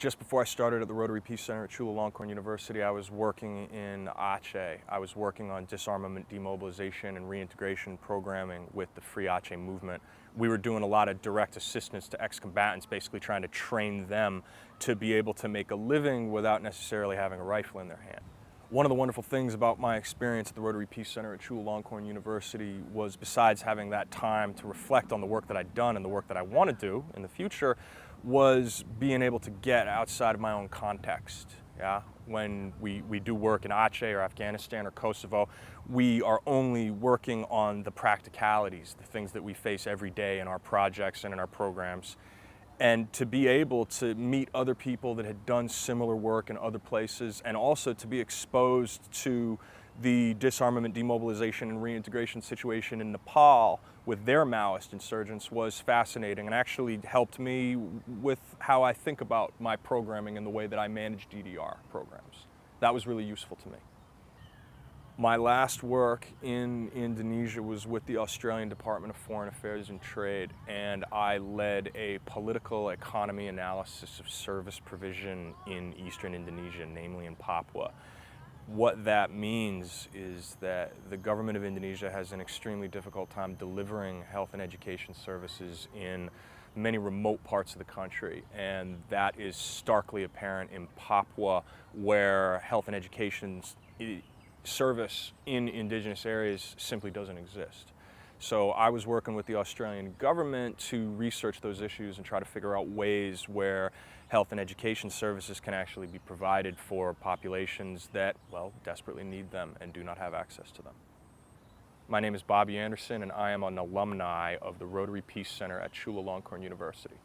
Just before I started at the Rotary Peace Center at Chulalongkorn University, I was working in Aceh. I was working on disarmament, demobilization, and reintegration programming with the Free Aceh movement. We were doing a lot of direct assistance to ex-combatants, basically trying to train them to be able to make a living without necessarily having a rifle in their hand. One of the wonderful things about my experience at the Rotary Peace Center at Chulalongkorn University was, besides having that time to reflect on the work that I'd done and the work that I want to do in the future, was being able to get outside of my own context. Yeah? When we do work in Aceh or Afghanistan or Kosovo, we are only working on the practicalities, the things that we face every day in our projects and in our programs. And to be able to meet other people that had done similar work in other places, and also to be exposed to the disarmament, demobilization, and reintegration situation in Nepal with their Maoist insurgents was fascinating, and actually helped me with how I think about my programming and the way that I manage DDR programs. That was really useful to me. My last work in Indonesia was with the Australian Department of Foreign Affairs and Trade, and I led a political economy analysis of service provision in eastern Indonesia, namely in Papua. What that means is that the government of Indonesia has an extremely difficult time delivering health and education services in many remote parts of the country, and that is starkly apparent in Papua, where health and education service in indigenous areas simply doesn't exist. So I was working with the Australian government to research those issues and try to figure out ways where health and education services can actually be provided for populations that, well, desperately need them and do not have access to them. My name is Bobby Anderson, and I am an alumni of the Rotary Peace Center at Chulalongkorn University.